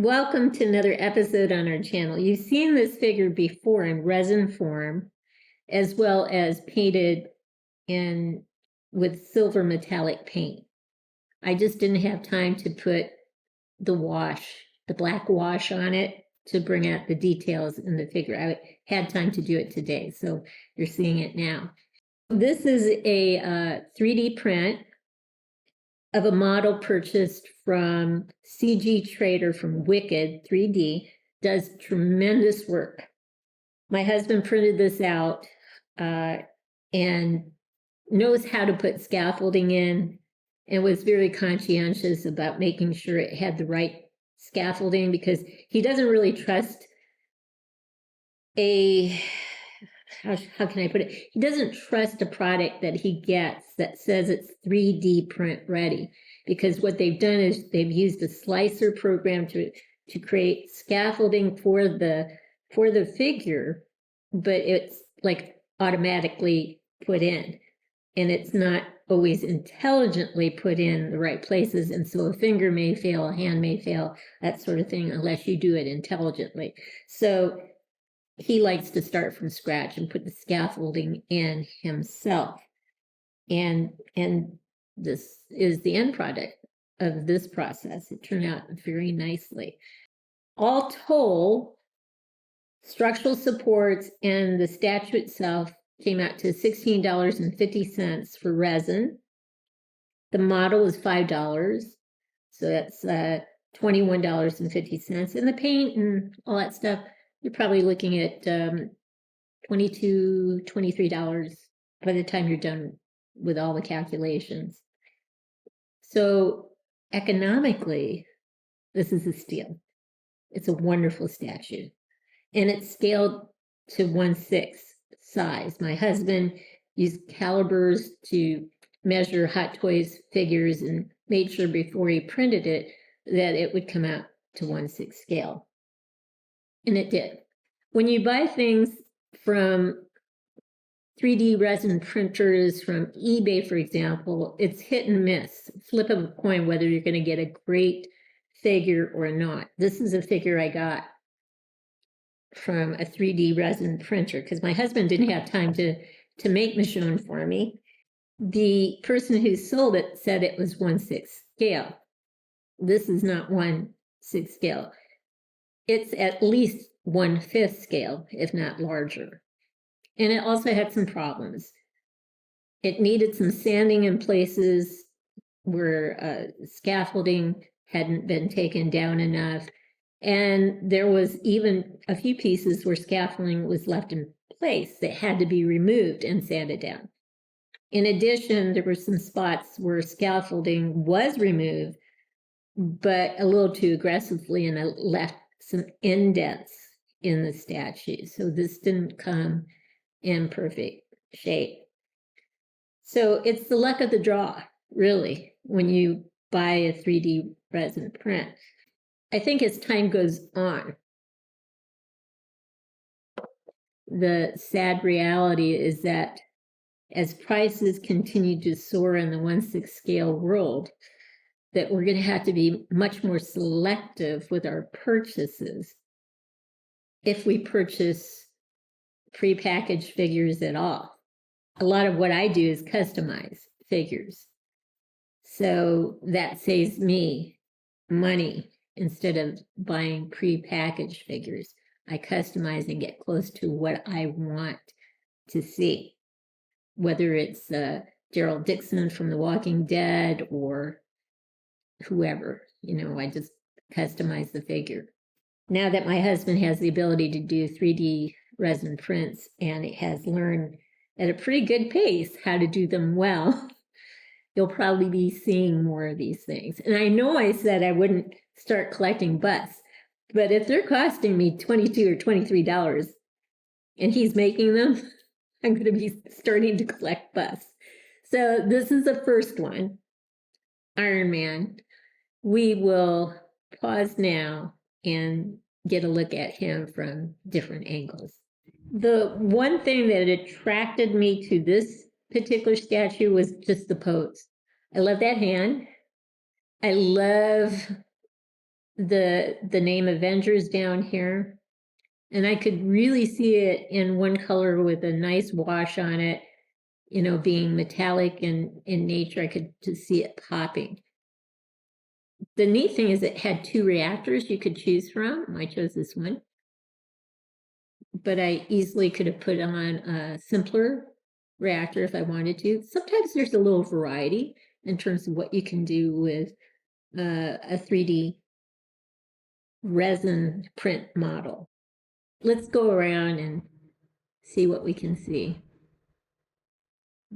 Welcome to another episode on our channel. You've seen this figure before in resin form, as well as painted in with silver metallic paint. I just didn't have time to put the black wash on it to bring out the details in the figure. I had time to do it today, so you're seeing it now. This is a 3D print of a model purchased from CG Trader from Wicked 3D. Does tremendous work. My husband printed this out and knows how to put scaffolding in and was very conscientious about making sure it had the right scaffolding because he doesn't really trust how can I put it? He doesn't trust a product that he gets that says it's 3D print ready, because what they've done is they've used a slicer program to create scaffolding for the figure, but it's like automatically put in, and it's not always intelligently put in the right places, and so a finger may fail, a hand may fail, that sort of thing, unless you do it intelligently. So he likes to start from scratch and put the scaffolding in himself. And this is the end product of this process. It turned out very nicely. All told, structural supports and the statue itself came out to $16.50 for resin. The model is $5, so that's $21.50. And the paint and all that stuff, you're probably looking at $22, $23 by the time you're done with all the calculations. So economically, this is a steal. It's a wonderful statue. And it's scaled to 1/6 size. My husband used calipers to measure Hot Toys figures and made sure before he printed it that it would come out to 1/6 scale. And it did. When you buy things from 3D resin printers from eBay, for example, it's hit and miss, flip of a coin, whether you're going to get a great figure or not. This is a figure I got from a 3D resin printer because my husband didn't have time to make Michonne for me. The person who sold it said it was 1/6 scale. This is not 1/6 scale. It's at least 1/5 scale, if not larger. And it also had some problems. It needed some sanding in places where scaffolding hadn't been taken down enough. And there was even a few pieces where scaffolding was left in place that had to be removed and sanded down. In addition, there were some spots where scaffolding was removed, but a little too aggressively, and it left some indents in the statue. So this didn't come in perfect shape. So it's the luck of the draw, really, when you buy a 3D resin print. I think as time goes on, the sad reality is that as prices continue to soar in the 1/6 scale world, that we're going to have to be much more selective with our purchases if we purchase prepackaged figures at all. A lot of what I do is customize figures. So that saves me money instead of buying prepackaged figures. I customize and get close to what I want to see, whether it's Gerald Dixon from The Walking Dead or whoever, I just customize the figure. Now that my husband has the ability to do 3D resin prints and it has learned at a pretty good pace how to do them well, you'll probably be seeing more of these things. And I know I said I wouldn't start collecting busts, but if they're costing me $22 or $23 and he's making them, I'm going to be starting to collect busts. So this is the first one, Iron Man. We will pause now and get a look at him from different angles. The one thing that attracted me to this particular statue was just the pose. I love that hand. I love the name Avengers down here, and I could really see it in one color with a nice wash on it, being metallic and in nature. I could just see it popping. The neat thing is it had 2 reactors you could choose from. I chose this one, but I easily could have put on a simpler reactor if I wanted to. Sometimes there's a little variety in terms of what you can do with a 3D resin print model. Let's go around and see what we can see.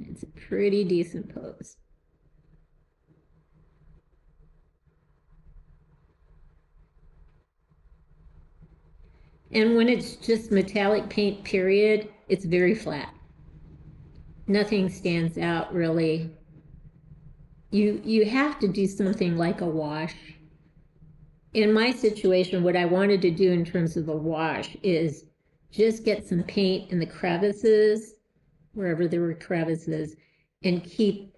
It's a pretty decent pose. And when it's just metallic paint, period, it's very flat. Nothing stands out really. You have to do something like a wash. In my situation, what I wanted to do in terms of a wash is just get some paint in the crevices, wherever there were crevices, and keep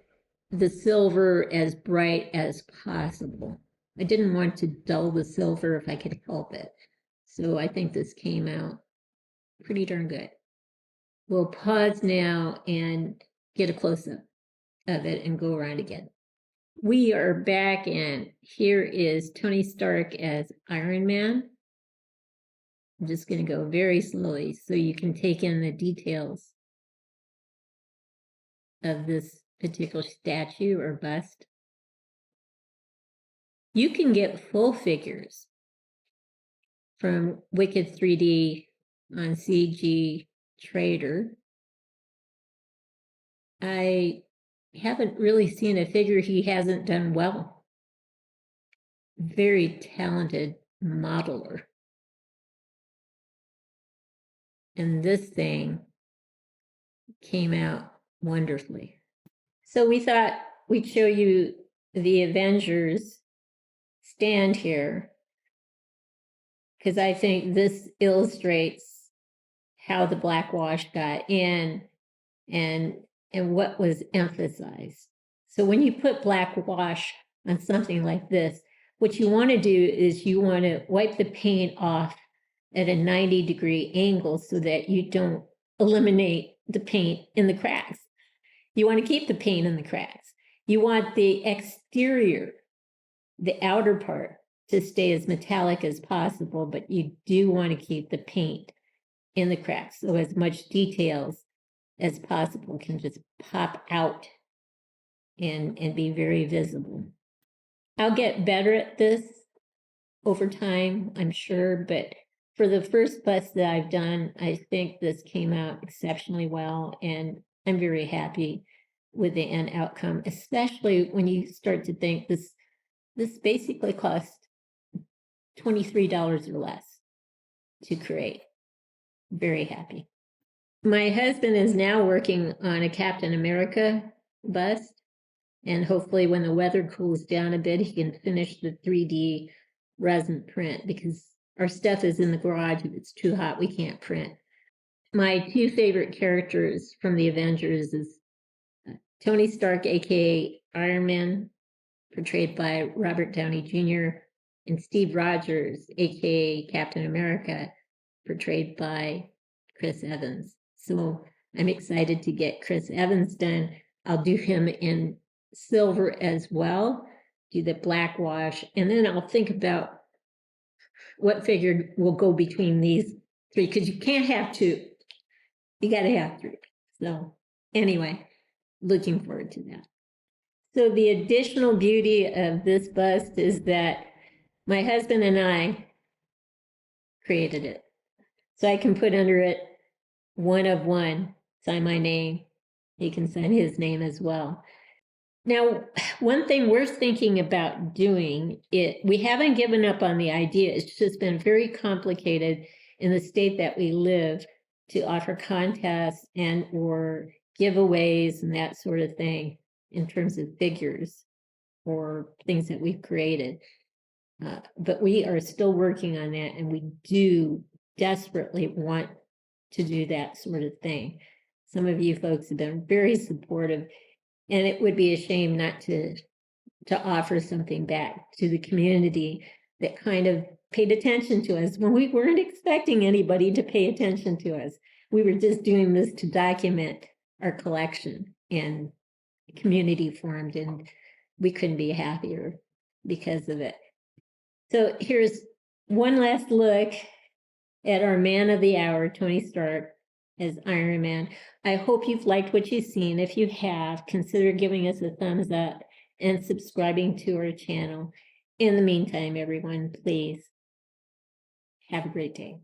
the silver as bright as possible. I didn't want to dull the silver if I could help it. So I think this came out pretty darn good. We'll pause now and get a close-up of it and go around again. We are back, and here is Tony Stark as Iron Man. I'm just going to go very slowly so you can take in the details of this particular statue or bust. You can get full figures from Wicked 3D on CG Trader. I haven't really seen a figure he hasn't done well. Very talented modeler. And this thing came out wonderfully. So we thought we'd show you the Avengers stand here, because I think this illustrates how the black wash got in and what was emphasized. So when you put black wash on something like this, what you want to do is you want to wipe the paint off at a 90-degree angle so that you don't eliminate the paint in the cracks. You want to keep the paint in the cracks. You want the exterior, the outer part, to stay as metallic as possible, but you do want to keep the paint in the cracks so as much details as possible can just pop out and be very visible. I'll get better at this over time, I'm sure, but for the first bust that I've done, I think this came out exceptionally well, and I'm very happy with the end outcome, especially when you start to think this basically cost $23 or less to create. Very happy. My husband is now working on a Captain America bust, and hopefully when the weather cools down a bit, he can finish the 3D resin print, because our stuff is in the garage. If it's too hot, we can't print. My 2 favorite characters from the Avengers is Tony Stark, aka Iron Man, portrayed by Robert Downey Jr., and Steve Rogers, aka Captain America, portrayed by Chris Evans. So I'm excited to get Chris Evans done. I'll do him in silver as well, do the black wash, and then I'll think about what figure will go between these 3, because you can't have 2. You got to have 3. So anyway, looking forward to that. So the additional beauty of this bust is that my husband and I created it. So I can put under it one of one, sign my name. He can sign his name as well. Now, one thing we're thinking about doing, we haven't given up on the idea. It's just been very complicated in the state that we live to offer contests and or giveaways and that sort of thing in terms of figures or things that we've created. But we are still working on that, and we do desperately want to do that sort of thing. Some of you folks have been very supportive, and it would be a shame not to offer something back to the community that kind of paid attention to us when we weren't expecting anybody to pay attention to us. We were just doing this to document our collection, and community formed, and we couldn't be happier because of it. So here's one last look at our man of the hour, Tony Stark, as Iron Man. I hope you've liked what you've seen. If you have, consider giving us a thumbs up and subscribing to our channel. In the meantime, everyone, please have a great day.